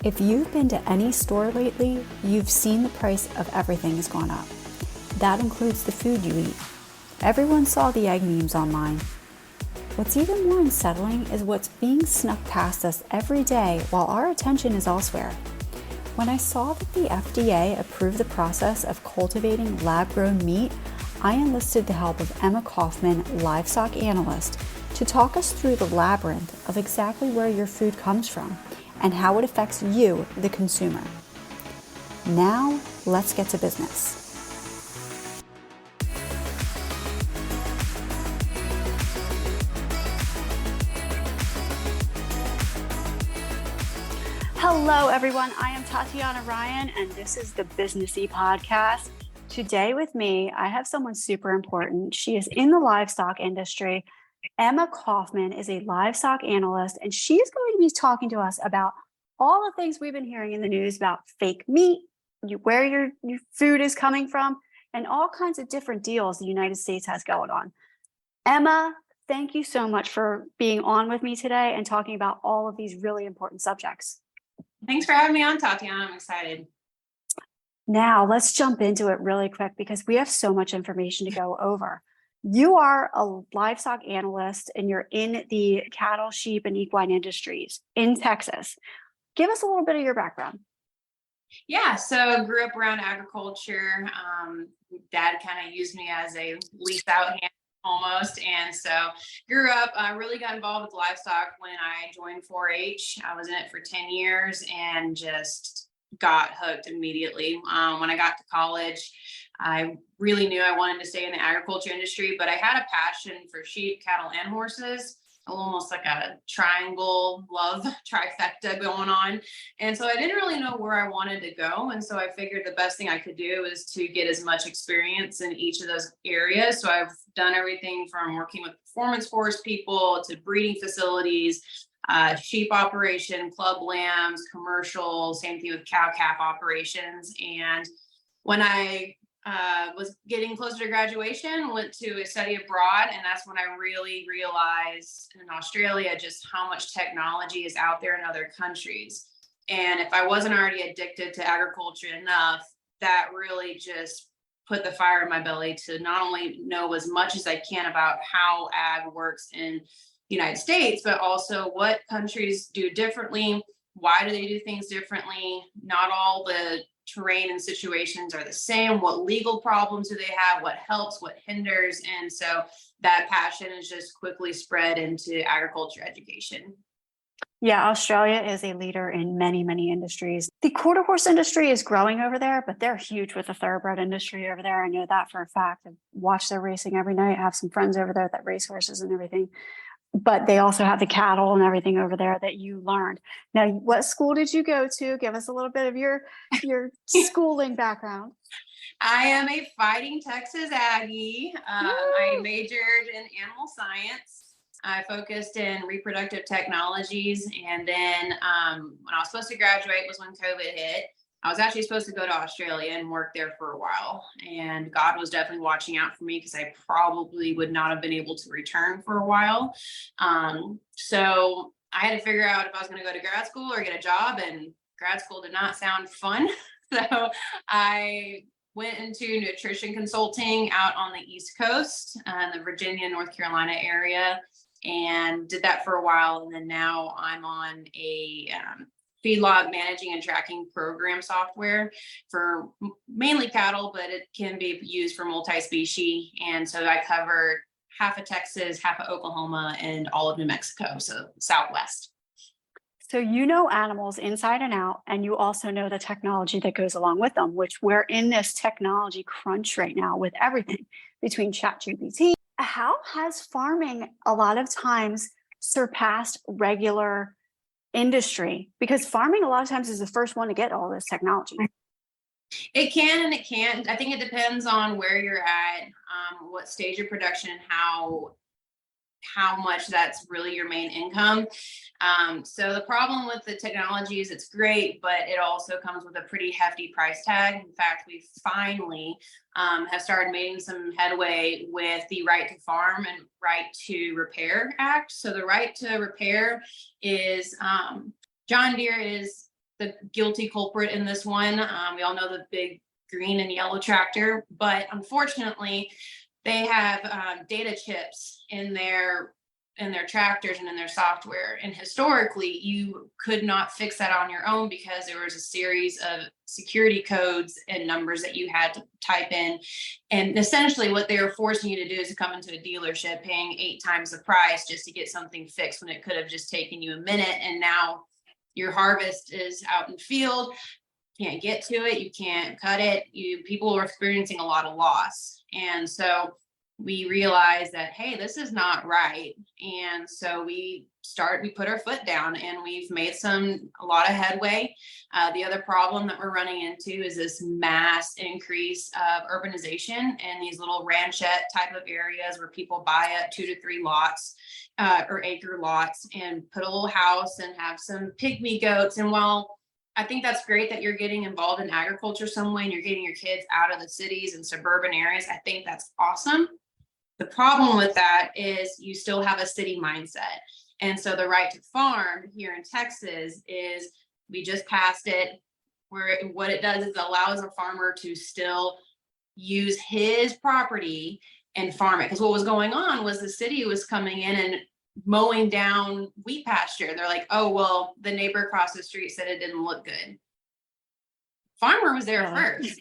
If you've been to any store lately, you've seen the price of everything has gone up. That includes the food you eat. Everyone saw the egg memes online. What's even more unsettling is what's being snuck past us every day while our attention is elsewhere. When I saw that the FDA approved the process of cultivating lab-grown meat, I enlisted the help of Emma Coffman, Livestock Analyst, to talk us through the labyrinth of exactly where your food comes from and how it affects you, the consumer. Now, let's get to business. Hello, everyone. I am Tatiana Ryan, and this is the Businessy Podcast. Today with me, I have someone super important. She is in the livestock industry. Emma Coffman is a livestock analyst, and she's going to be talking to us about all the things we've been hearing in the news about fake meat, where your food is coming from, and all kinds of different deals the United States has going on. Emma, thank you so much for being on with me today and talking about all of these really important subjects. Thanks for having me on, Tatiana. I'm excited. Now, let's jump into it really quick because we have so much information to go over. You are a livestock analyst and you're in the cattle, sheep, and equine industries in Texas. Give us a little bit of your background. Yeah, so I grew up around agriculture. Dad kind of used me as a lease out hand almost. And so grew up, really got involved with livestock when I joined 4-H. I was in it for 10 years and just got hooked immediately. When I got to college, I really knew I wanted to stay in the agriculture industry, but I had a passion for sheep, cattle, and horses, almost like a triangle love trifecta going on. And so I didn't really know where I wanted to go. And so I figured the best thing I could do is to get as much experience in each of those areas. So I've done everything from working with performance horse people to breeding facilities, sheep operation, club lambs, commercial, same thing with cow calf operations. And when I was getting closer to graduation, went to a study abroad, and that's when I really realized in Australia just how much technology is out there in other countries. And if I wasn't already addicted to agriculture enough, that really just put the fire in my belly to not only know as much as I can about how ag works in the United States, but also what countries do differently. Why do they do things differently? Not all the terrain and situations are the same. What legal problems do they have? What helps? What hinders? And so that passion is just quickly spread into agriculture education. Yeah, Australia is a leader in many, many industries. The quarter horse industry is growing over there, but they're huge with the thoroughbred industry over there. I know that for a fact. I watch their racing every night. I have some friends over there that race horses and everything. But they also have the cattle and everything over there that you learned. Now, what school did you go to? Give us a little bit of your schooling background. I am a Fighting Texas Aggie. I majored in animal science. I focused in reproductive technologies. And then when I was supposed to graduate was when COVID hit. I was actually supposed to go to Australia and work there for a while. And God was definitely watching out for me because I probably would not have been able to return for a while. So I had to figure out if I was going to go to grad school or get a job, and grad school did not sound fun. So I went into nutrition consulting out on the East Coast, the Virginia, North Carolina area, and did that for a while. And then now I'm on a feedlot managing and tracking program software for mainly cattle, but it can be used for multi-species. And so I cover half of Texas, half of Oklahoma, and all of New Mexico, so Southwest. So you know animals inside and out, and you also know the technology that goes along with them, which we're in this technology crunch right now with everything between ChatGPT. How has farming a lot of times surpassed regular industry? Because farming a lot of times is the first one to get all this technology. It can and it can't. I think it depends on where you're at, what stage of production, and how much that's really your main income. So the problem with the technology is it's great, but it also comes with a pretty hefty price tag. In fact, we finally have started making some headway with the Right to Farm and Right to Repair Act. So the Right to Repair is John Deere is the guilty culprit in this one. We all know the big green and yellow tractor, but unfortunately, they have data chips in their tractors and in their software. And historically, you could not fix that on your own because there was a series of security codes and numbers that you had to type in. And essentially what they were forcing you to do is to come into a dealership paying 8 times the price just to get something fixed when it could have just taken you a minute. And now your harvest is out in the field, can't get to it, you can't cut it, people are experiencing a lot of loss. And so we realized that, hey, this is not right. And so we put our foot down, and we've made a lot of headway. The other problem that we're running into is this mass increase of urbanization and these little ranchette type of areas where people buy up 2 to 3 lots or acre lots and put a little house and have some pygmy goats. And while I think that's great that you're getting involved in agriculture some way and you're getting your kids out of the cities and suburban areas, I think that's awesome. The problem with that is you still have a city mindset. And so the right to farm here in Texas is, we just passed it, where what it does is it allows a farmer to still use his property and farm it. Because what was going on was the city was coming in and mowing down wheat pasture. They're like, oh, well, the neighbor across the street said it didn't look good. Farmer was there first.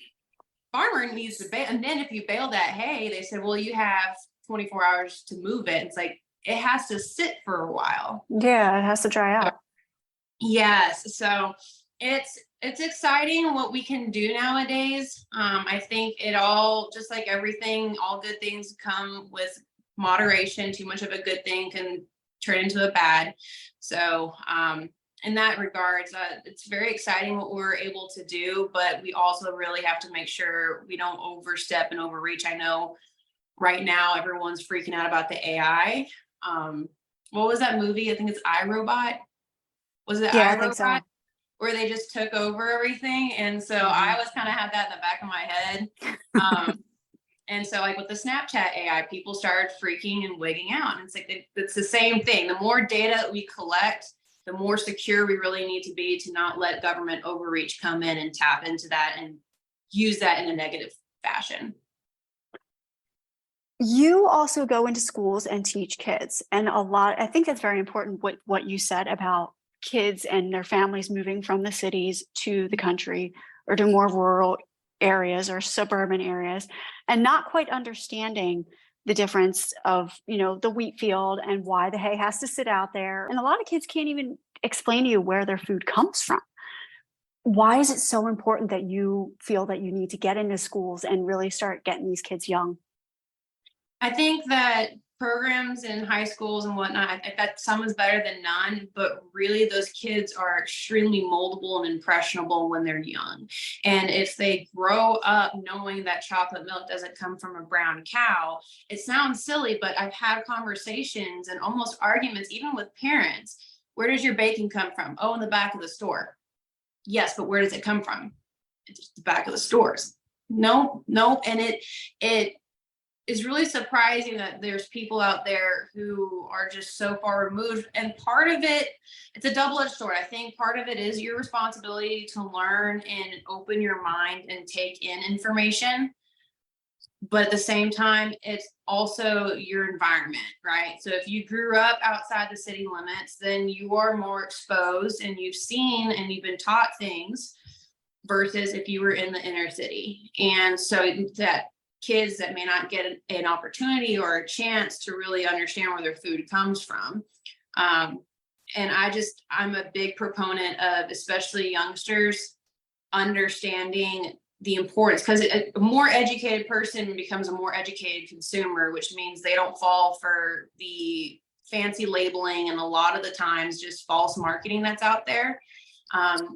Farmer needs to bail. And then if you bail that hay, they said, well, you have 24 hours to move it. It's like, it has to sit for a while. Yeah, it has to dry out. Yes. So it's exciting what we can do nowadays. I think it all, just like everything, all good things come with moderation. Too much of a good thing can turn into a bad. So in that regards, it's very exciting what we're able to do, but we also really have to make sure we don't overstep and overreach. I know right now everyone's freaking out about the AI. What was that movie? I think it's iRobot. Was it Yeah, iRobot? I think so. Where they just took over everything. And so I always kind of had that in the back of my head. And so like with the Snapchat AI, people started freaking and wigging out. And it's like, it's the same thing. The more data we collect, the more secure we really need to be to not let government overreach come in and tap into that and use that in a negative fashion. You also go into schools and teach kids, and I think that's very important what you said about kids and their families moving from the cities to the country or to more rural areas or suburban areas, and not quite understanding the difference of, the wheat field and why the hay has to sit out there. And a lot of kids can't even explain to you where their food comes from. Why is it so important that you feel that you need to get into schools and really start getting these kids young? I think that programs in high schools and whatnot, I bet some is better than none, but really those kids are extremely moldable and impressionable when they're young. And if they grow up knowing that chocolate milk doesn't come from a brown cow, it sounds silly, but I've had conversations and almost arguments, even with parents. Where does your bacon come from? Oh, in the back of the store. Yes, but where does it come from? It's the back of the stores. No. And it is really surprising that there's people out there who are just so far removed. And part of it, it's a double-edged sword. I think part of it is your responsibility to learn and open your mind and take in information. But at the same time, it's also your environment, right? So if you grew up outside the city limits, then you are more exposed and you've seen and you've been taught things versus if you were in the inner city. And so that kids that may not get an opportunity or a chance to really understand where their food comes from. And I'm a big proponent of, especially youngsters, understanding the importance, because a more educated person becomes a more educated consumer, which means they don't fall for the fancy labeling and a lot of the times just false marketing that's out there.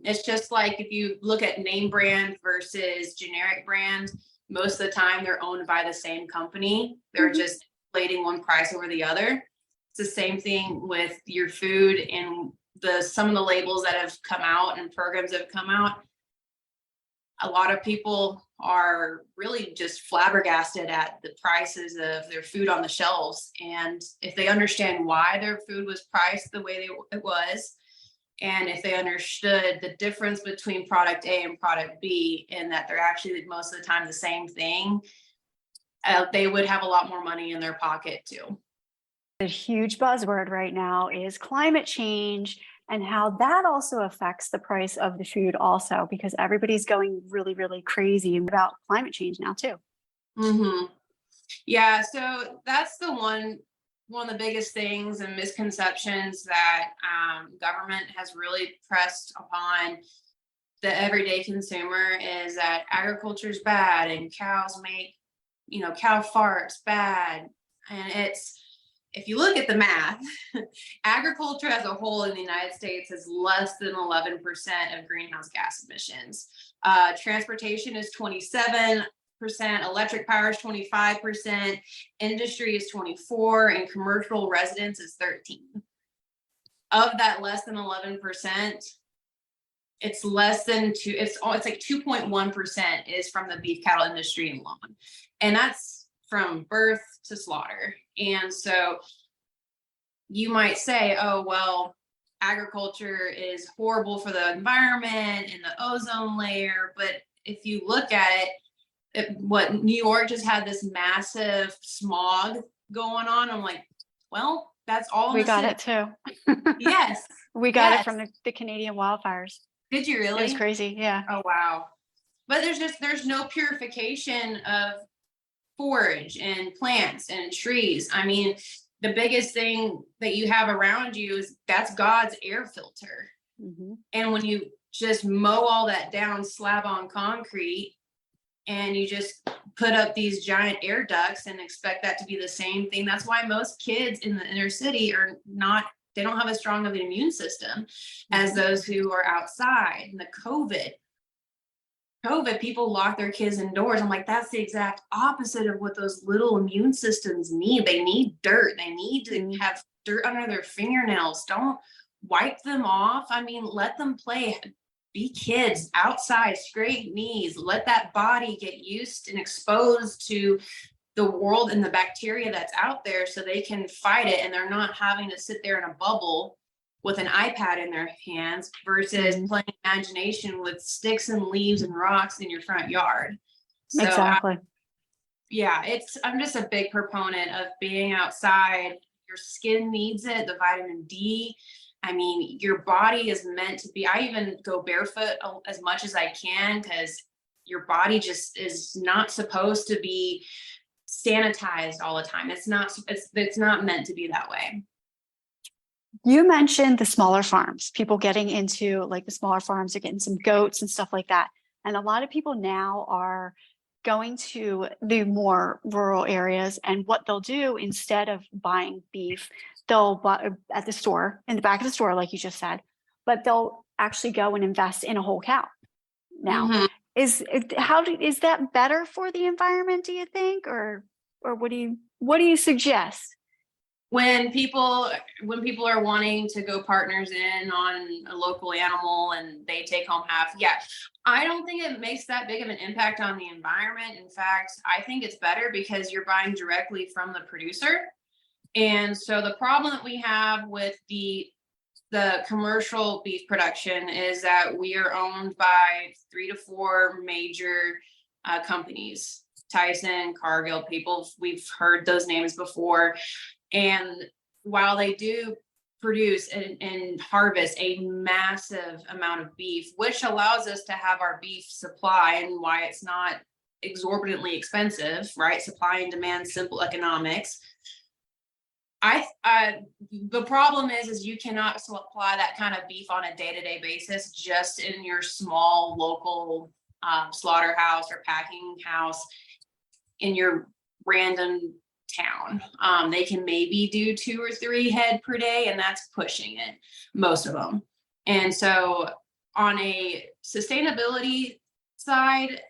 It's just like if you look at name brand versus generic brand, most of the time they're owned by the same company. They're just inflating one price over the other. It's the same thing with your food and some of the labels that have come out and programs that have come out. A lot of people are really just flabbergasted at the prices of their food on the shelves. And if they understand why their food was priced the way it was, And if they understood the difference between product A and product B, and that they're actually most of the time the same thing, they would have a lot more money in their pocket too. The huge buzzword right now is climate change, and how that also affects the price of the food also, because everybody's going really, really crazy about climate change now too. Mm-hmm. Yeah, so that's the one of the biggest things and misconceptions that government has really pressed upon the everyday consumer, is that agriculture is bad and cows make, cow farts bad. And if you look at the math, agriculture as a whole in the United States is less than 11% of greenhouse gas emissions. Transportation is 27%, electric power is 25%, industry is 24%, and commercial residence is 13%. Of that less than 11%, it's less than it's like 2.1% is from the beef cattle industry alone. And that's from birth to slaughter. And so you might say, oh, well, agriculture is horrible for the environment and the ozone layer. But if you look at what New York just had this massive smog going on, I'm like, well, that's all. We got it too. Yes. We got it from the Canadian wildfires. Did you really? It was crazy. Yeah. Oh, wow. But there's no purification of forage and plants and trees. I mean, the biggest thing that you have around you that's God's air filter. Mm-hmm. And when you just mow all that down, slab on concrete, and you just put up these giant air ducts and expect that to be the same thing, that's why most kids in the inner city they don't have as strong of an immune system as those who are outside. And the COVID, people lock their kids indoors. I'm like, that's the exact opposite of what those little immune systems need. They need dirt. They need to have dirt under their fingernails. Don't wipe them off. I mean, let them play. Be kids outside, scrape knees, let that body get used and exposed to the world and the bacteria that's out there so they can fight it, and they're not having to sit there in a bubble with an iPad in their hands versus playing imagination with sticks and leaves and rocks in your front yard. So exactly. I'm just a big proponent of being outside. Your skin needs it, the vitamin D. I mean, your body is meant to be, I even go barefoot as much as I can, because your body just is not supposed to be sanitized all the time. It's not meant to be that way. You mentioned the smaller farms, people getting into like the smaller farms, are getting some goats and stuff like that. And a lot of people now are going to the more rural areas, and what they'll do, instead of buying beef, they'll buy at the store, in the back of the store, like you just said, but they'll actually go and invest in a whole cow. Now, Mm-hmm. Is that better for the environment, do you think, or what do you suggest? When people are wanting to go partners in on a local animal and they take home half, I don't think it makes that big of an impact on the environment. In fact, I think it's better because you're buying directly from the producer. And so the problem that we have with the commercial beef production is that we are owned by 3 to 4 major companies. Tyson, Cargill, we've heard those names before. And while they do produce and harvest a massive amount of beef, which allows us to have our beef supply, and why it's not exorbitantly expensive, right? Supply and demand, simple economics. The problem is you cannot supply that kind of beef on a day-to-day basis just in your small local slaughterhouse or packing house in your random town. They can maybe do 2 or 3 head per day, and that's pushing it, most of them. And so on a sustainability side,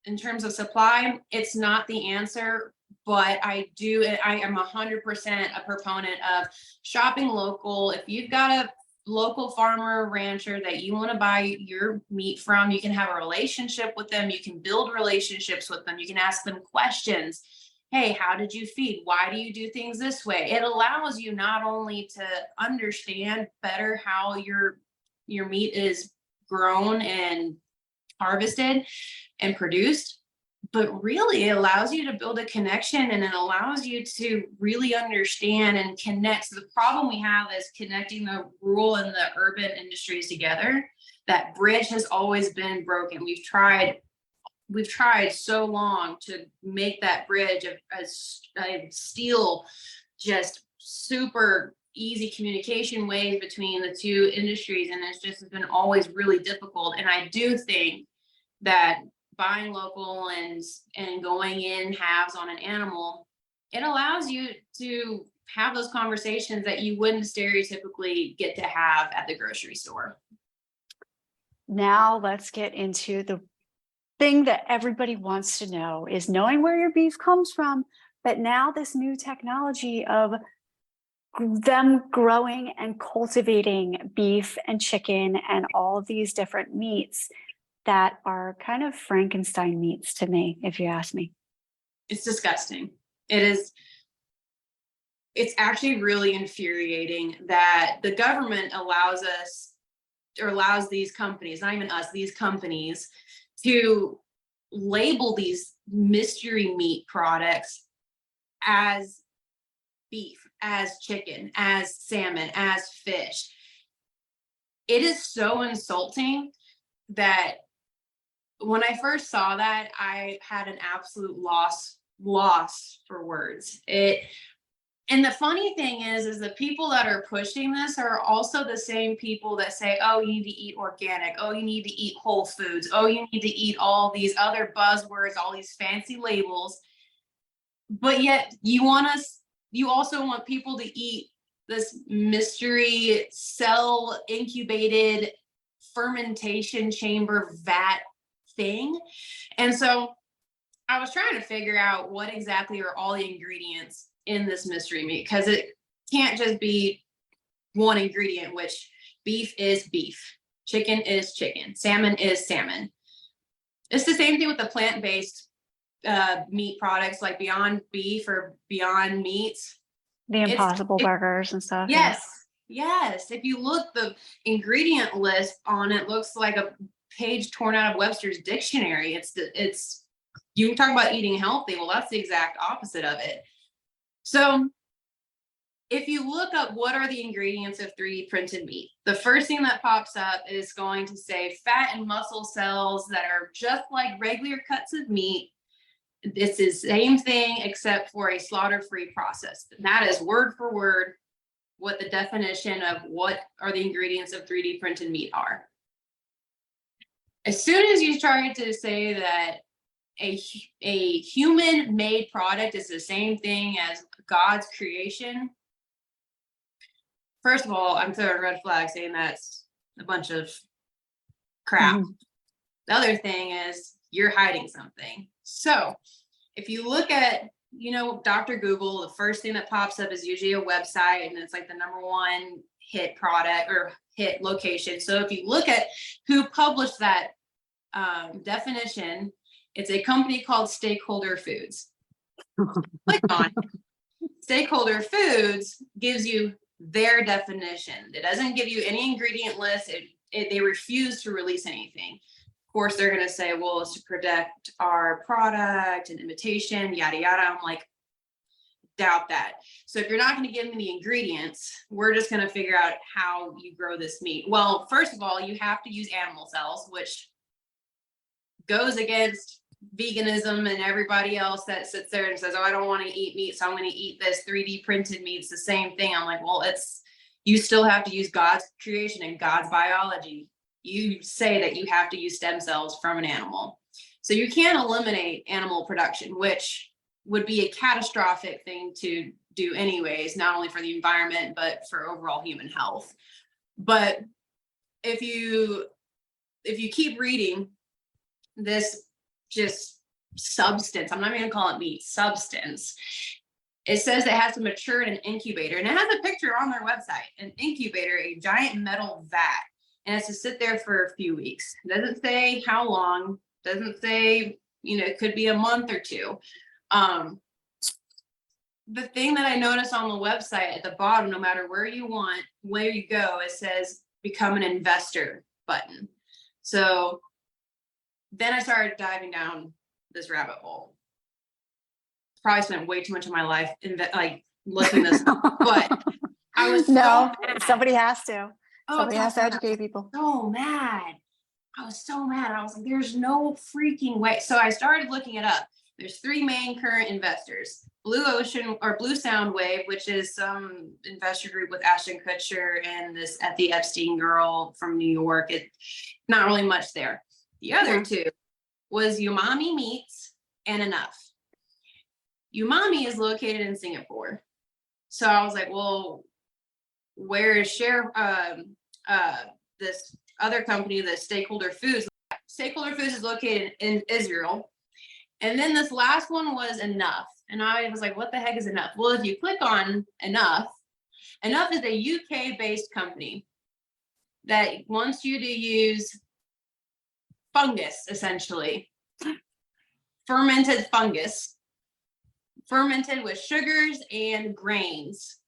in terms of supply, it's not the answer, but I am 100% a proponent of shopping local. If you've got a local farmer, rancher that you want to buy your meat from, you can have a relationship with them. You can build relationships with them. You can ask them questions. Hey, how did you feed? Why do you do things this way? It allows you not only to understand better how your your meat is grown and harvested and produced, but really it allows you to build a connection, and it allows you to really understand and connect. So the problem we have is connecting the rural and the urban industries together. That bridge has always been broken. We've tried so long to make that bridge a steel, just super easy communication ways between the two industries, and it's just been always really difficult. And I do think that buying local and going in halves on an animal, it allows you to have those conversations that you wouldn't stereotypically get to have at the grocery store. Now let's get into the thing that everybody wants to know, is knowing where your beef comes from. But now this new technology of them growing and cultivating beef and chicken and all of these different meats that are kind of Frankenstein meats to me, if you ask me. It's disgusting. It is. It's actually really infuriating that the government allows us, or allows these companies, not even us, these companies, to label these mystery meat products as beef, as chicken, as salmon, as fish. It is so insulting that when I first saw that, I had an absolute loss for words. And the funny thing is the people that are pushing this are also the same people that say, oh, you need to eat organic. Oh, you need to eat whole foods. Oh, you need to eat all these other buzzwords, all these fancy labels. But yet you also want people to eat this mystery cell incubated fermentation chamber vat thing. And so I was trying to figure out what exactly are all the ingredients in this mystery meat, because it can't just be one ingredient, which beef is beef, chicken is chicken, salmon is salmon. It's the same thing with the plant-based meat products like Beyond Beef or Beyond Meats. The Impossible Burgers and stuff. Yes. If you look, the ingredient list on it looks like a page torn out of Webster's dictionary. It's you talk about eating healthy. Well, that's the exact opposite of it. So if you look up what are the ingredients of 3D printed meat, the first thing that pops up is going to say fat and muscle cells that are just like regular cuts of meat. This is the same thing except for a slaughter-free process. And that is word for word what the definition of what are the ingredients of 3D printed meat are. As soon as you try to say that a human-made product is the same thing as God's creation, first of all, I'm throwing a red flag saying that's a bunch of crap. Mm-hmm. The other thing is you're hiding something. So if you look at, Dr. Google, the first thing that pops up is usually a website, and it's like the #1 hit product or hit location. So if you look at who published that definition, it's a company called Stakeholder Foods. Click on it. Stakeholder Foods gives you their definition. It doesn't give you any ingredient list. They refuse to release anything. Of course, they're going to say, well, it's to protect our product and imitation, yada, yada. I'm like, doubt that. So if you're not going to give me the ingredients, we're just going to figure out how you grow this meat. Well, first of all, you have to use animal cells, which goes against veganism and everybody else that sits there and says, oh, I don't want to eat meat, so I'm going to eat this 3D printed meat. It's the same thing. I'm like, well, you still have to use God's creation and God's biology. You say that you have to use stem cells from an animal. So you can't eliminate animal production, which would be a catastrophic thing to do anyways, not only for the environment, but for overall human health. But if you keep reading this just substance, I'm not even going to call it meat, substance, it says it has to mature in an incubator, and it has a picture on their website, an incubator, a giant metal vat, and it's to sit there for a few weeks. It doesn't say how long, doesn't say, it could be a month or two. The thing that I noticed on the website at the bottom, no matter where you go, it says become an investor button. So then I started diving down this rabbit hole. Probably spent way too much of my life looking this up, but I was somebody has to. Somebody has to educate people. So mad. I was so mad. I was like, there's no freaking way. So I started looking it up. There's 3 main current investors: Blue Ocean or Blue Sound Wave, which is some investor group with Ashton Kutcher and this Effie Epstein girl from New York. It's not really much there. The other 2 was Umami Meats and Enough. Umami is located in Singapore. So I was like, well, where is this other company, the Stakeholder Foods? Stakeholder Foods is located in Israel. And then this last one was Enough. And I was like, what the heck is Enough? Well, if you click on Enough is a UK-based company that wants you to use fungus, essentially. Fermented fungus. Fermented with sugars and grains.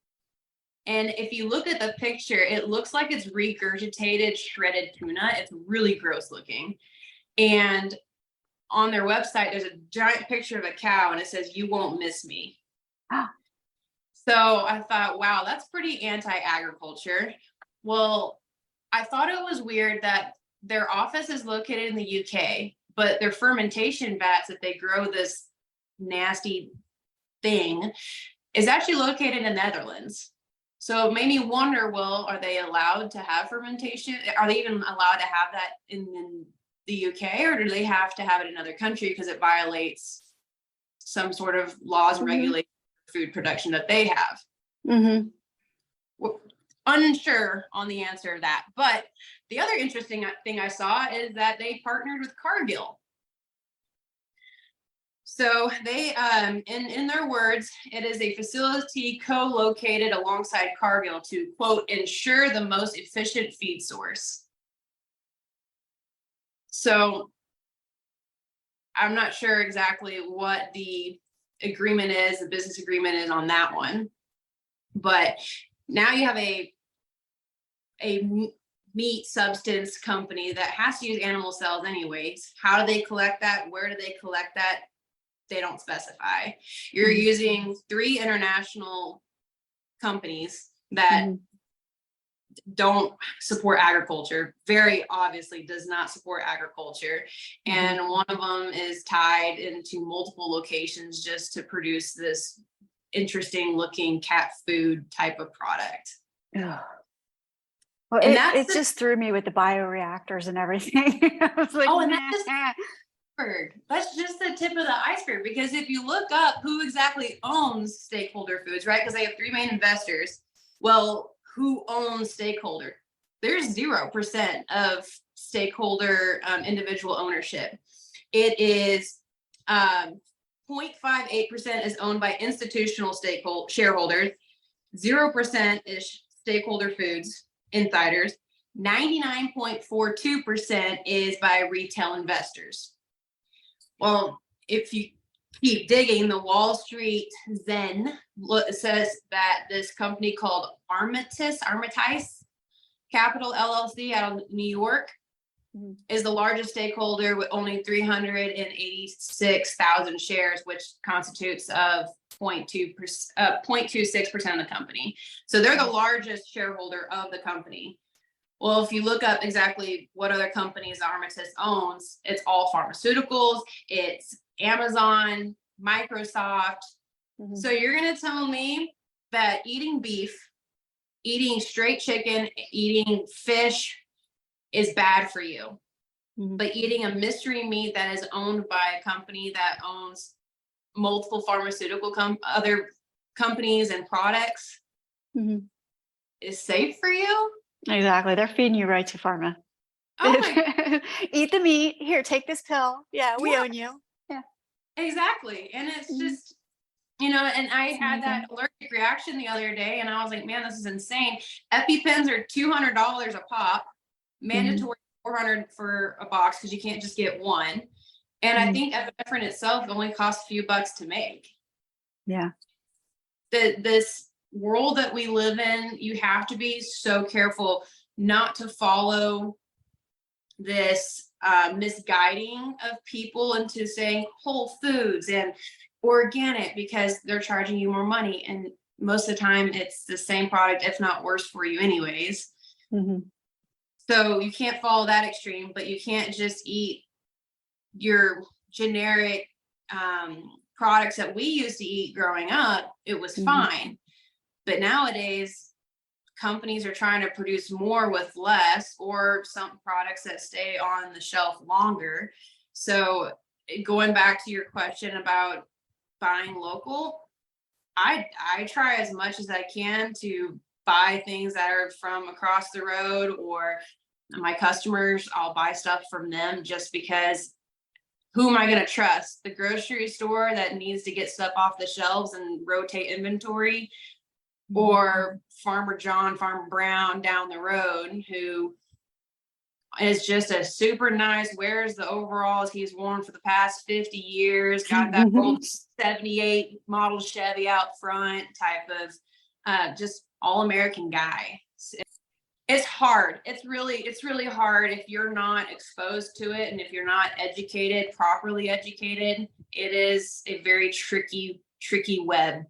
And if you look at the picture, it looks like it's regurgitated shredded tuna. It's really gross looking. And on their website, there's a giant picture of a cow and it says, "You won't miss me." So I thought, wow, that's pretty anti-agriculture. Well, I thought it was weird that their office is located in the UK, but their fermentation vats that they grow this nasty thing is actually located in the Netherlands. So it made me wonder, well, are they allowed to have fermentation? Are they even allowed to have that in the UK, or do they have to have it in another country because it violates some sort of laws and regulations for food production that they have? Well, unsure on the answer to that. But the other interesting thing I saw is that they partnered with Cargill. So they, in their words, it is a facility co-located alongside Cargill to, quote, ensure the most efficient feed source. So I'm not sure exactly what the agreement is, the business agreement is on that one. But now you have a meat substance company that has to use animal cells anyways. How do they collect that? Where do they collect that? They don't specify. You're using 3 international companies that don't support agriculture, very obviously does not support agriculture. And one of them is tied into multiple locations just to produce this interesting looking cat food type of product. Well, it just threw me with the bioreactors and everything. I was like, oh, and that's just the tip of the iceberg, because if you look up who exactly owns Stakeholder Foods, right? Because they have 3 main investors. Well, who owns Stakeholder? There's 0% of stakeholder individual ownership. It is 0.58% is owned by institutional shareholders. 0% is Stakeholder Foods insiders. 99.42% is by retail investors. Well, if you keep digging, the Wall Street Zen says that this company called Armitage Capital LLC out of New York is the largest stakeholder with only 386,000 shares, which constitutes of 0.26% of the company. So they're the largest shareholder of the company. Well, if you look up exactly what other companies Armitage owns, it's all pharmaceuticals, it's Amazon, Microsoft. So you're going to tell me that eating beef, eating straight chicken, eating fish is bad for you. But eating a mystery meat that is owned by a company that owns multiple pharmaceutical other companies and products is safe for you? Exactly. They're feeding you right to pharma. Oh eat the meat. Here, take this pill. Yeah, we own you. Yeah. Exactly. And it's just, and I had that allergic reaction the other day, and I was like, man, this is insane. EpiPens are $200 a pop, mandatory $400 for a box because you can't just get one. And I think epinephrine itself only costs a few bucks to make. Yeah. This world that we live in, you have to be so careful not to follow this misguiding of people into saying whole foods and organic because they're charging you more money. And most of the time it's the same product, if not worse for you anyways. Mm-hmm. So you can't follow that extreme, but you can't just eat your generic products that we used to eat growing up. It was fine. But nowadays, companies are trying to produce more with less, or some products that stay on the shelf longer. So going back to your question about buying local, I try as much as I can to buy things that are from across the road, or my customers, I'll buy stuff from them just because who am I going to trust? The grocery store that needs to get stuff off the shelves and rotate inventory, or Farmer John, Farmer Brown down the road, who is just a super nice, wears the overalls he's worn for the past 50 years, got that old 78 model Chevy out front type of just all-American guy. It's hard. It's really hard if you're not exposed to it, and if you're not educated, properly educated. It is a very tricky web.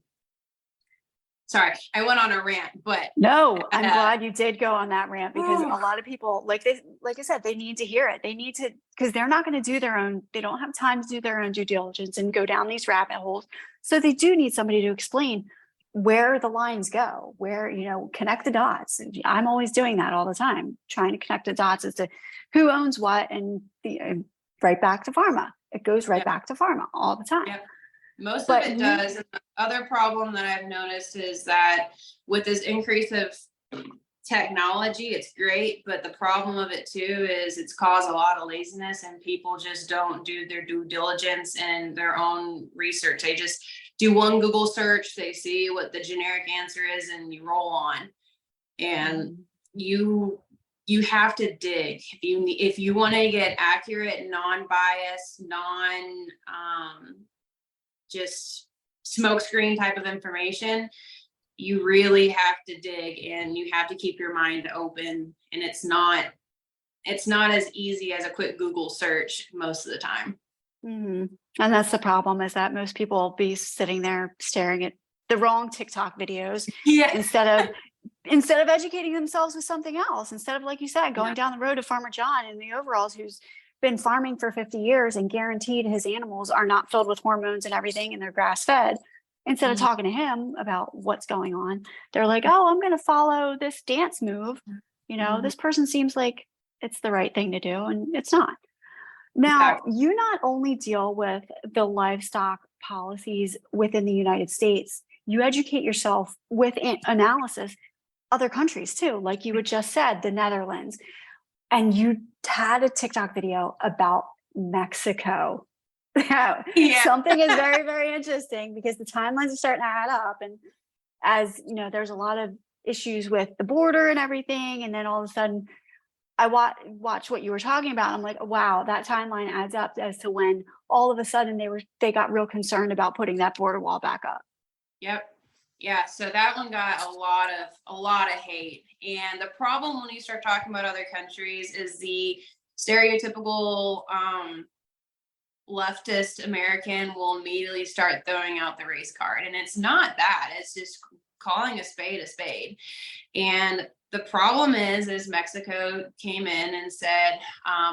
Sorry, I went on a rant, but no, I'm glad you did go on that rant, because a lot of people, like I said, they need to hear it. They need to, because they're not going to do they don't have time to do their own due diligence and go down these rabbit holes. So they do need somebody to explain where the lines go, where, connect the dots. I'm always doing that all the time, trying to connect the dots as to who owns what, and right back to pharma. It goes right back to pharma all the time. Yep. Most of it does. And the other problem that I've noticed is that with this increase of technology, it's great, but the problem of it too is it's caused a lot of laziness, and people just don't do their due diligence and their own research. They just do one Google search, they see what the generic answer is, and you roll on. And you have to dig. If you want to get accurate, non-biased, just smokescreen type of information, you really have to dig, and you have to keep your mind open. And it's not as easy as a quick Google search most of the time. And that's the problem, is that most people will be sitting there staring at the wrong TikTok videos instead of educating themselves with something else, instead of, like you said, going down the road to Farmer John in the overalls, who's been farming for 50 years and guaranteed his animals are not filled with hormones and everything, and they're grass fed. Instead of talking to him about what's going on, they're like, oh, I'm going to follow this dance move. This person seems like it's the right thing to do, and it's not. Now, you not only deal with the livestock policies within the United States, you educate yourself with analysis other countries too, like you had just said, the Netherlands. And you had a TikTok video about Mexico. Something is very, very interesting, because the timelines are starting to add up. And as you know, there's a lot of issues with the border and everything. And then all of a sudden, I watch what you were talking about. I'm like, wow, that timeline adds up as to when all of a sudden they got real concerned about putting that border wall back up. Yep. Yeah. So that one got a lot of hate. And the problem when you start talking about other countries is the stereotypical leftist American will immediately start throwing out the race card. And it's not that. It's just calling a spade. And the problem is Mexico came in and said,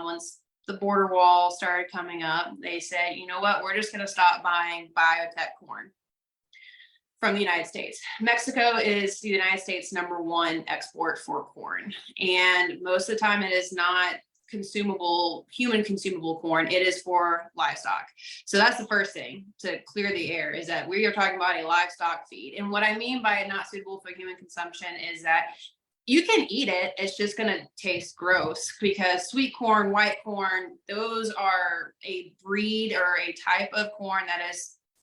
once the border wall started coming up, they said, you know what, we're just going to stop buying biotech corn from the United States. Mexico is the United States' #1 export for corn. And most of the time it is not human consumable corn. It is for livestock. So that's the first thing to clear the air, is that we are talking about a livestock feed. And what I mean by it not suitable for human consumption is that you can eat it, it's just going to taste gross, because sweet corn, white corn, those are a breed or a type of corn that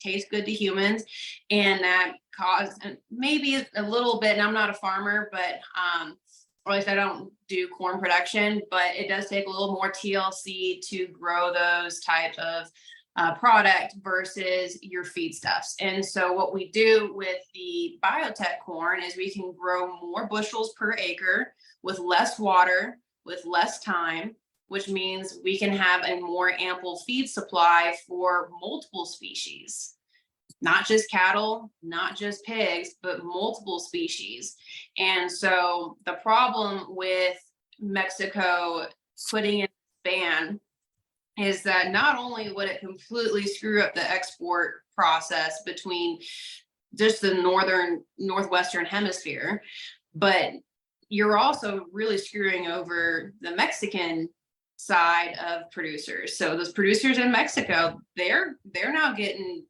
tastes good to humans, and that cause maybe a little bit, and I'm not a farmer, but or at least I don't do corn production, but it does take a little more TLC to grow those types of product versus your feedstuffs. And so what we do with the biotech corn is we can grow more bushels per acre with less water, with less time, which means we can have a more ample feed supply for multiple species, not just cattle, not just pigs, but multiple species. And so the problem with Mexico putting in a ban is that not only would it completely screw up the export process between just the northwestern hemisphere, but you're also really screwing over the Mexican side of producers. So those producers in Mexico, they're getting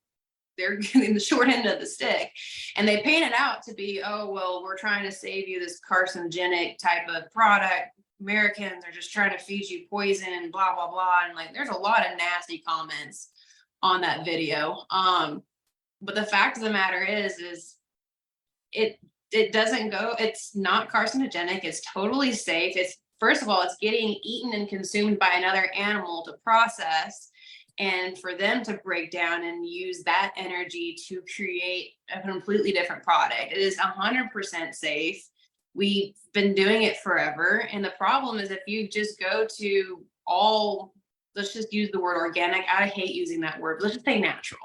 the short end of the stick, and they paint it out to be, oh, well, we're trying to save you this carcinogenic type of product. Americans are just trying to feed you poison, blah, blah, blah. And like, there's a lot of nasty comments on that video. But the fact of the matter is it doesn't go, it's not carcinogenic. It's totally safe. It's, first of all, it's getting eaten and consumed by another animal to process, and for them to break down and use that energy to create a completely different product. It is 100% safe. We've been doing it forever. And the problem is, if you just go to all, let's just use the word organic. I hate using that word. Let's just say natural.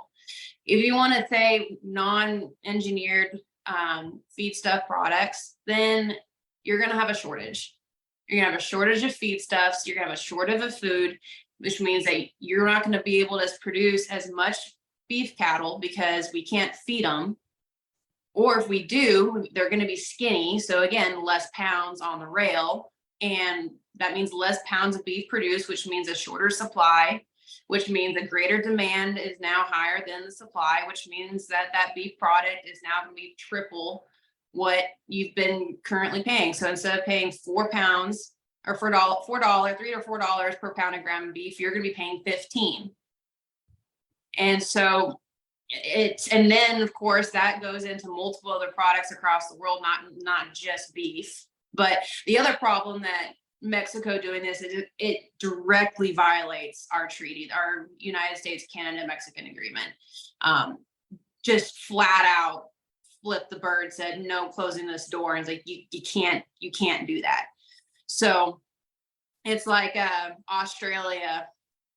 If you want to say non-engineered feedstuff products, then you're going to have a shortage. You're going to have a shortage of feedstuffs. You're going to have a shortage of food, which means that you're not going to be able to produce as much beef cattle because we can't feed them. Or if we do, they're going to be skinny. So again, less pounds on the rail. And that means less pounds of beef produced, which means a shorter supply, which means a greater demand is now higher than the supply, which means that that beef product is now going to be triple what you've been currently paying. So instead of paying 4 pounds or $3 or $4 per pound of ground beef, you're going to be paying 15. And so and then of course that goes into multiple other products across the world, not just beef. But the other problem that Mexico doing this is it directly violates our treaty, our United States, Canada, Mexican agreement. Just flat out flipped the bird, said no closing this door, and it's like you can't do that. So it's like Australia,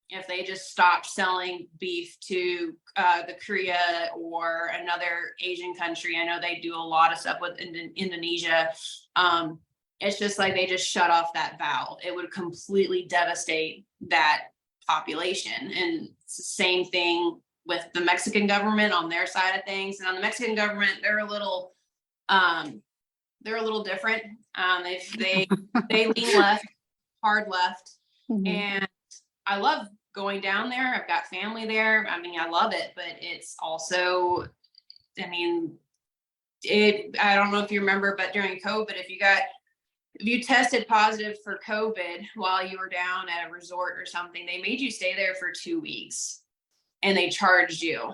if they just stopped selling beef to the Korea or another Asian country. I know they do a lot of stuff with Indonesia. It's just like they just shut off that valve. It would completely devastate that population. And it's the same thing with the Mexican government on their side of things. And on the Mexican government, they're a little different. They lean left, hard left. Mm-hmm. And I love going down there. I've got family there. I mean, I love it, but it's also, I mean, I don't know if you remember, but during COVID, if you tested positive for COVID while you were down at a resort or something, they made you stay there for 2 weeks and they charged you.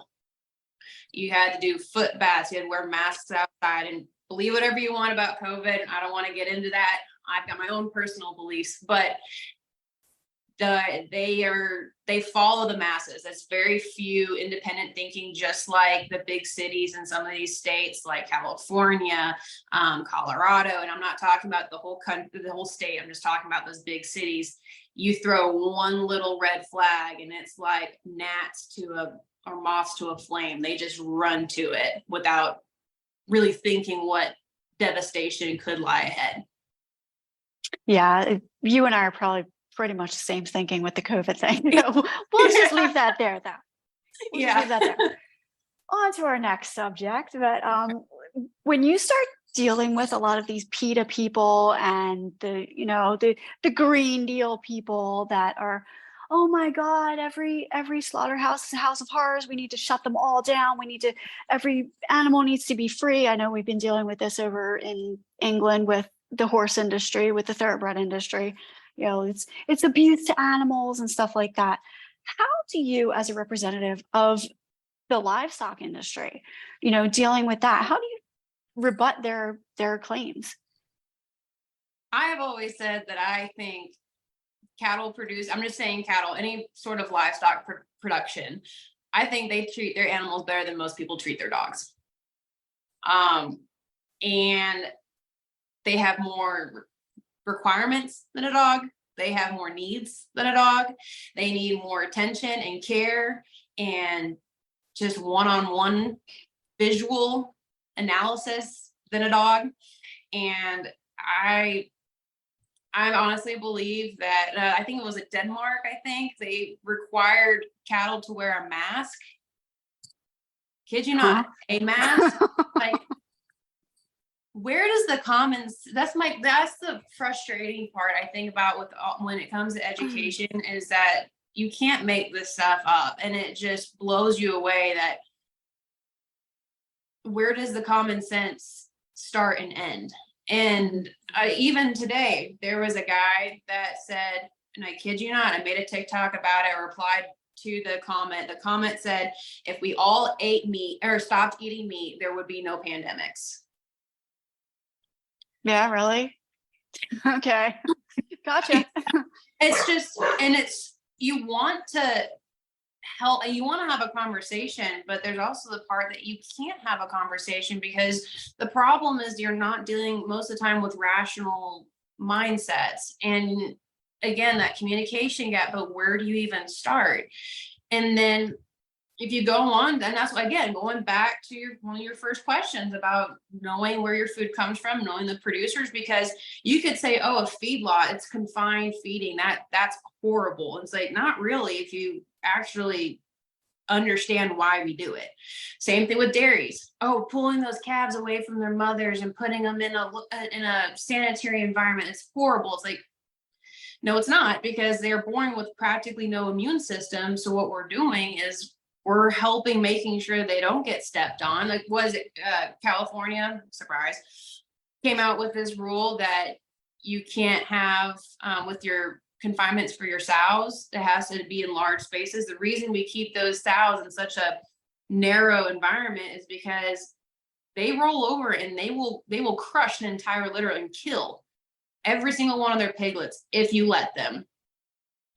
You had to do foot baths. You had to wear masks outside, and believe whatever you want about COVID. I don't want to get into that. I've got my own personal beliefs, but they follow the masses. There's very few independent thinking, just like the big cities in some of these states like California, Colorado. And I'm not talking about the whole country, the whole state. I'm just talking about those big cities. You throw one little red flag and it's like gnats or moths to a flame. They just run to it without really thinking what devastation could lie ahead. Yeah, you and I are probably pretty much the same thinking with the COVID thing. We'll just leave that there, though. Leave that there. On to our next subject. But when you start dealing with a lot of these PETA people and the Green Deal people that are, oh my God, every slaughterhouse is a house of horrors. We need to shut them all down. Every animal needs to be free. I know we've been dealing with this over in England with the horse industry, with the thoroughbred industry. It's abuse to animals and stuff like that. How do you, as a representative of the livestock industry, dealing with that, how do you rebut their claims? I have always said that I think cattle produce, I'm just saying cattle, any sort of livestock production, I think they treat their animals better than most people treat their dogs. And they have more requirements than a dog. They have more needs than a dog. They need more attention and care and just one-on-one visual analysis than a dog. And I honestly believe that I think it was Denmark. I think they required cattle to wear a mask. Kid you not, a mask. Like, where does the commons? That's the frustrating part I think about with when it comes to education is that you can't make this stuff up, and it just blows you away that where does the common sense start and end? And even today, there was a guy that said, and I kid you not, I made a TikTok about it, replied to the comment. The comment said, if we all ate meat or stopped eating meat, there would be no pandemics. Yeah, really? Okay. Gotcha. It's just, and you want to help and you want to have a conversation, but there's also the part that you can't have a conversation because the problem is you're not dealing most of the time with rational mindsets. And again, that communication gap, but where do you even start? And then if you go on, and that's why, again, going back to one of your first questions about knowing where your food comes from, knowing the producers, because you could say, oh, a feedlot, it's confined feeding, that's horrible. It's like, not really, if you actually understand why we do it. Same thing with dairies. Oh, pulling those calves away from their mothers and putting them in a sanitary environment, it's horrible. It's like, no, it's not, because they're born with practically no immune system. So what we're doing is we're helping making sure they don't get stepped on. Like, was it California, surprise, came out with this rule that you can't have with your confinements for your sows, it has to be in large spaces. The reason we keep those sows in such a narrow environment is because they roll over and they will crush an entire litter and kill every single one of their piglets if you let them.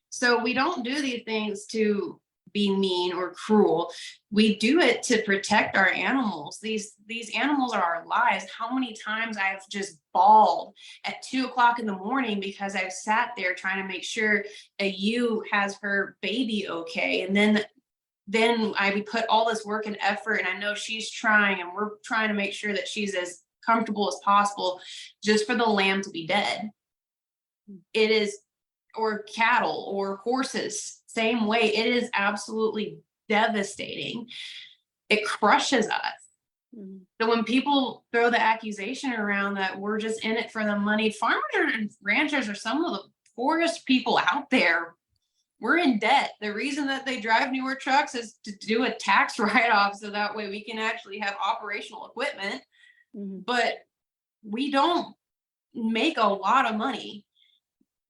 So we don't do these things to be mean or cruel. We do it to protect our animals. These animals are our lives. How many times I've just bawled at 2:00 in the morning because I've sat there trying to make sure a ewe has her baby okay. And then I put all this work and effort, and I know she's trying, and we're trying to make sure that she's as comfortable as possible just for the lamb to be dead. It is, or cattle or horses, same way. It is absolutely devastating. It crushes us. Mm-hmm. So when people throw the accusation around that we're just in it for the money, farmers and ranchers are some of the poorest people out there. We're in debt. The reason that they drive newer trucks is to do a tax write-off so that way we can actually have operational equipment. Mm-hmm. But we don't make a lot of money.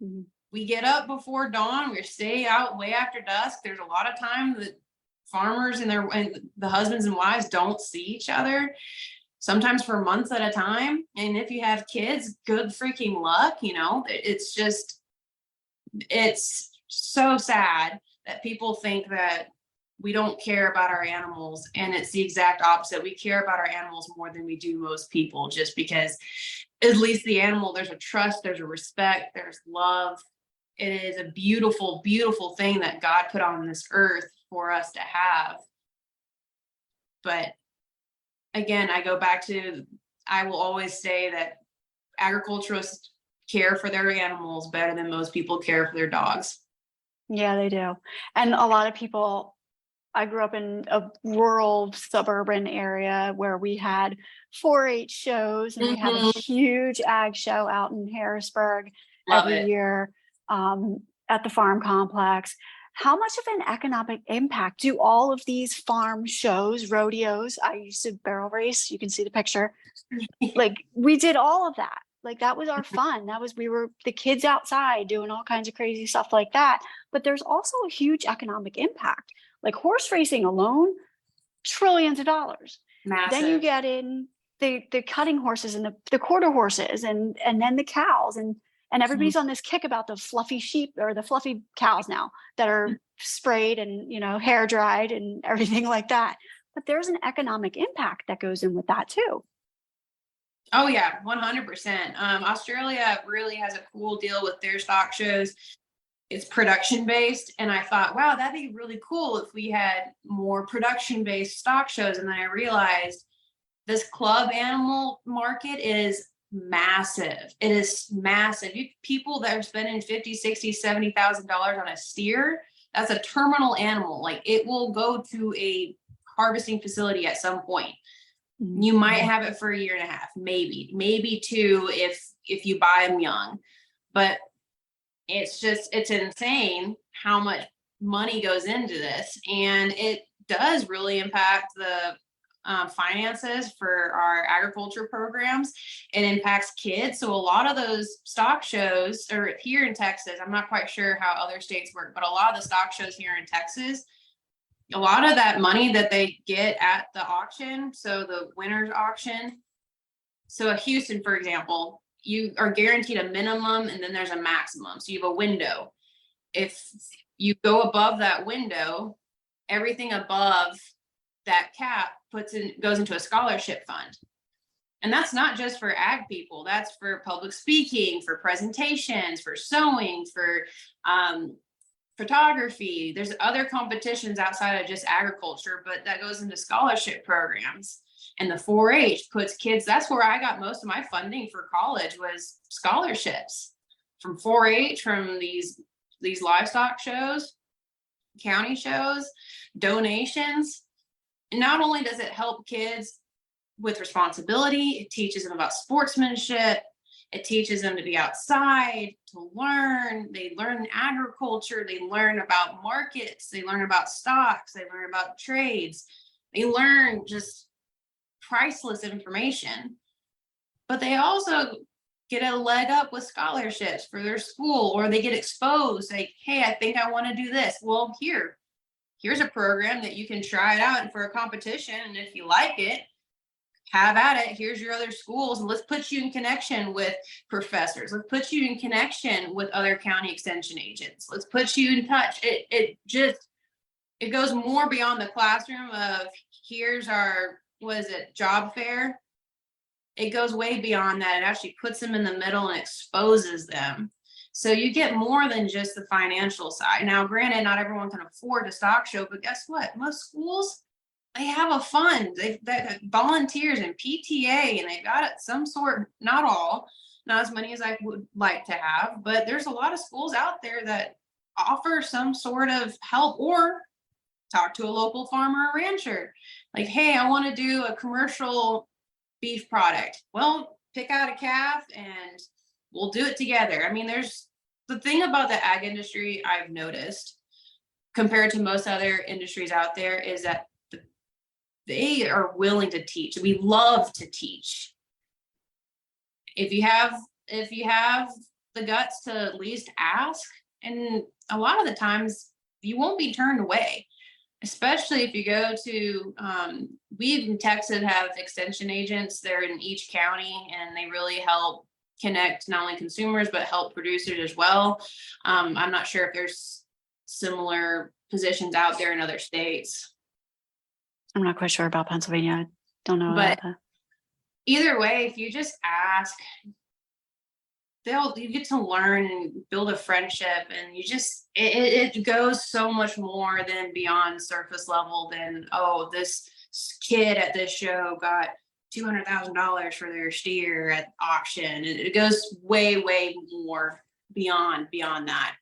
Mm-hmm. We get up before dawn, we stay out way after dusk. There's a lot of time that farmers and the husbands and wives don't see each other, sometimes for months at a time. And if you have kids, good freaking luck. It's so sad that people think that we don't care about our animals. And it's the exact opposite. We care about our animals more than we do most people, just because at least the animal, there's a trust, there's a respect, there's love. It is a beautiful, beautiful thing that God put on this earth for us to have. But again, I go back to, I will always say that agriculturalists care for their animals better than most people care for their dogs. Yeah, they do. And a lot of people, I grew up in a rural suburban area where we had 4-H shows, and we have a huge ag show out in Harrisburg every year at the farm complex. How much of an economic impact do all of these farm shows, rodeos? I used to barrel race. You can see the picture. Like, we did all of that. Like, that was our fun. We were the kids outside doing all kinds of crazy stuff like that. But there's also a huge economic impact. Like, horse racing alone, trillions of dollars. Massive. Then you get in the cutting horses and the quarter horses and then the cows. And And everybody's on this kick about the fluffy sheep or the fluffy cows now that are sprayed and, hair dried and everything like that. But there's an economic impact that goes in with that too. Oh yeah, 100%. Australia really has a cool deal with their stock shows. It's production based. And I thought, wow, that'd be really cool if we had more production based stock shows. And then I realized this club animal market is massive. It is massive. People that are spending $50,000, $60,000, $70,000 on a steer, that's a terminal animal. Like, it will go to a harvesting facility at some point. You might have it for a year and a half, maybe two if you buy them young. But it's insane how much money goes into this. And it does really impact the finances for our agriculture programs. It impacts kids. So a lot of those stock shows, or here in Texas, I'm not quite sure how other states work, but a lot of the stock shows here in Texas, a lot of that money that they get at the auction, so the winner's auction. So at Houston, for example, you are guaranteed a minimum and then there's a maximum. So you have a window. If you go above that window, everything above that cap goes into a scholarship fund. And that's not just for ag people. That's for public speaking, for presentations, for sewing, for photography. There's other competitions outside of just agriculture, but that goes into scholarship programs. And the 4-H puts kids, that's where I got most of my funding for college, was scholarships from 4-H, from these livestock shows, county shows, donations. And not only does it help kids with responsibility, it teaches them about sportsmanship. It teaches them to be outside, to learn. They learn agriculture. They learn about markets. They learn about stocks. They learn about trades. They learn just priceless information. But they also get a leg up with scholarships for their school, or they get exposed. Like, hey, I think I want to do this. Well, here's a program that you can try it out for a competition. And if you like it, have at it. Here's your other schools, and let's put you in connection with professors. Let's put you in connection with other county extension agents. Let's put you in touch. It goes more beyond the classroom of here's our, job fair. It goes way beyond that. It actually puts them in the middle and exposes them. So you get more than just the financial side. Now, granted, not everyone can afford a stock show, but guess what? Most schools, they have a fund. They volunteers and PTA, and they've got it some sort, not all, not as many as I would like to have, but there's a lot of schools out there that offer some sort of help, or talk to a local farmer or rancher. Like, hey, I want to do a commercial beef product. Well, pick out a calf and we'll do it together. I mean, there's the thing about the ag industry I've noticed compared to most other industries out there is that they are willing to teach. We love to teach. If you have the guts to at least ask, and a lot of the times you won't be turned away, especially if you go to, we in Texas have extension agents. They're in each county, and they really help connect not only consumers, but help producers as well. I'm not sure if there's similar positions out there in other states. I'm not quite sure about Pennsylvania. I don't know. But either way, if you just ask, you get to learn and build a friendship, and it goes so much more than beyond surface level than, oh, this kid at this show got $200,000 for their steer at auction. It goes way, way more beyond that.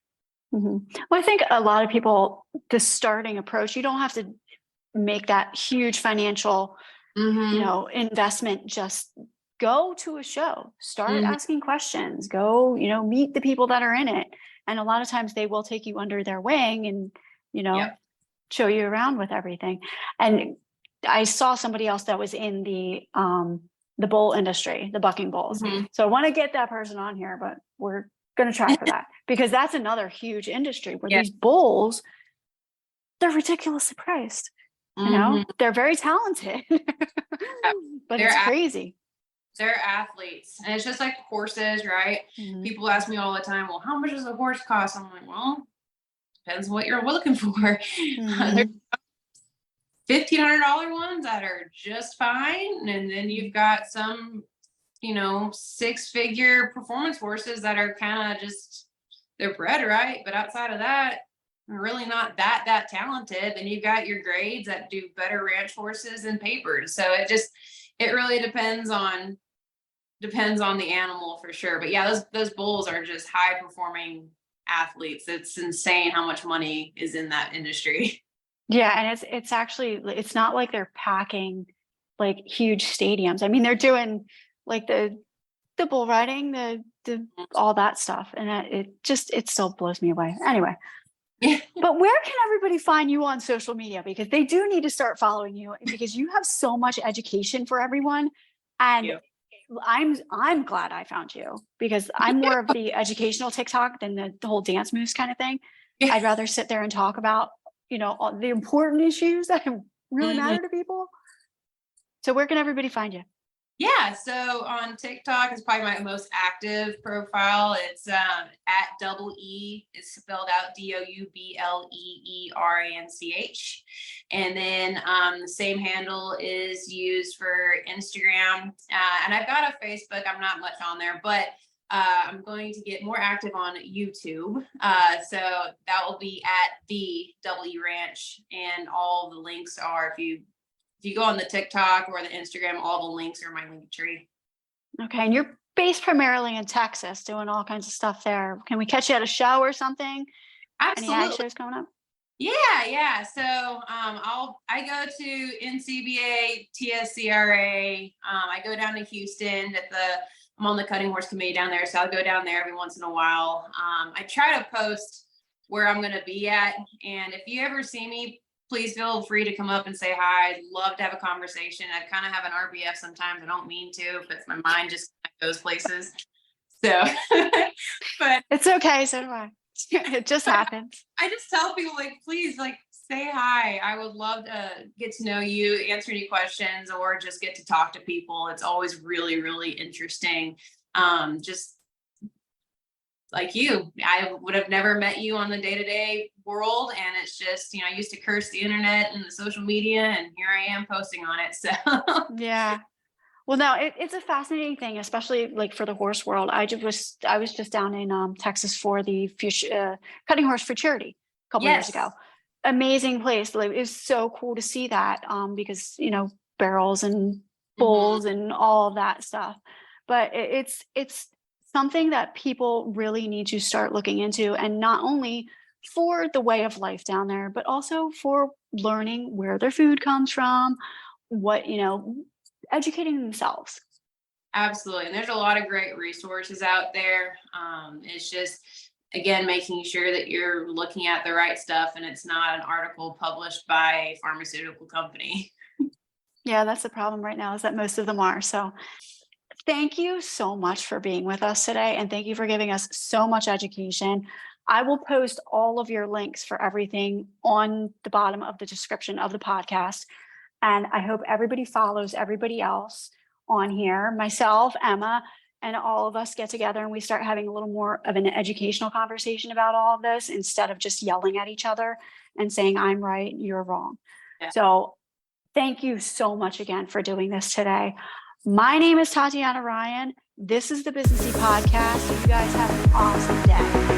Mm-hmm. Well, I think a lot of people, the starting approach, you don't have to make that huge financial, investment. Just go to a show, start asking questions, go, meet the people that are in it. And a lot of times they will take you under their wing and, show you around with everything. And I saw somebody else that was in the bull industry, the bucking bulls. So I want to get that person on here, but we're going to try for that, because that's another huge industry where these bulls, they're ridiculously priced. They're very talented, but it's crazy. They're athletes. And it's just like horses, right? Mhm. People ask me all the time, well, how much does a horse cost? I'm like, well, depends what you're looking for. There's Mhm. $1,500 ones that are just fine. And then you've got some, 6-figure performance horses that are kind of just, they're bred right. But outside of that, they're really not that talented. Then you've got your grades that do better ranch horses and papers. So it really depends on the animal for sure. But yeah, those bulls are just high performing athletes. It's insane how much money is in that industry. Yeah, and it's actually, it's not like they're packing like huge stadiums. I mean, they're doing like the bull riding, the all that stuff, and it still blows me away. Anyway, Yeah. but where can everybody find you on social media? Because they do need to start following you because you have so much education for everyone. And I'm glad I found you because I'm more of the educational TikTok than the whole dance moves kind of thing. Yeah. I'd rather sit there and talk about, all the important issues that really matter to people. So where can everybody find you? Yeah, so on TikTok is probably my most active profile. It's at double E. It's spelled out DOUBLEERANCH. And then the same handle is used for Instagram. And I've got a Facebook. I'm not much on there, but I'm going to get more active on YouTube. So that will be at the WE Ranch. And all the links are, if you go on the TikTok or the Instagram, all the links are my link tree. Okay. And you're based primarily in Texas, doing all kinds of stuff there. Can we catch you at a show or something? Absolutely. Any ag shows coming up? Yeah. So I go to NCBA, TSCRA. I go down to Houston I'm on the cutting horse committee down there. So I'll go down there every once in a while. I try to post where I'm going to be at. And if you ever see me, please feel free to come up and say hi. I'd love to have a conversation. I kind of have an RBF sometimes. I don't mean to, but my mind just goes places. So, but it's okay. So do I. It just happens. I just tell people, please, say hi. I would love to get to know you, answer any questions, or just get to talk to people. It's always really, really interesting. Just like you, I would have never met you on the day-to-day world. And it's just, I used to curse the internet and the social media, and here I am posting on it. So yeah. Well, no, it's a fascinating thing, especially for the horse world. I was just down in Texas for the cutting horse for charity a couple years ago. Amazing place. It was so cool to see that because barrels and bulls and all of that stuff. But it's something that people really need to start looking into, and not only for the way of life down there, but also for learning where their food comes from, what educating themselves. Absolutely. And there's a lot of great resources out there. It's just, again, making sure that you're looking at the right stuff and it's not an article published by a pharmaceutical company. Yeah, that's the problem right now, is that most of them are. So thank you so much for being with us today. And thank you for giving us so much education. I will post all of your links for everything on the bottom of the description of the podcast. And I hope everybody follows everybody else on here, myself, Emma, and all of us get together and we start having a little more of an educational conversation about all of this, instead of just yelling at each other and saying, I'm right, you're wrong. Yeah. So thank you so much again for doing this today. My name is Tatiana Ryan. This is the Businessy Podcast. You guys have an awesome day.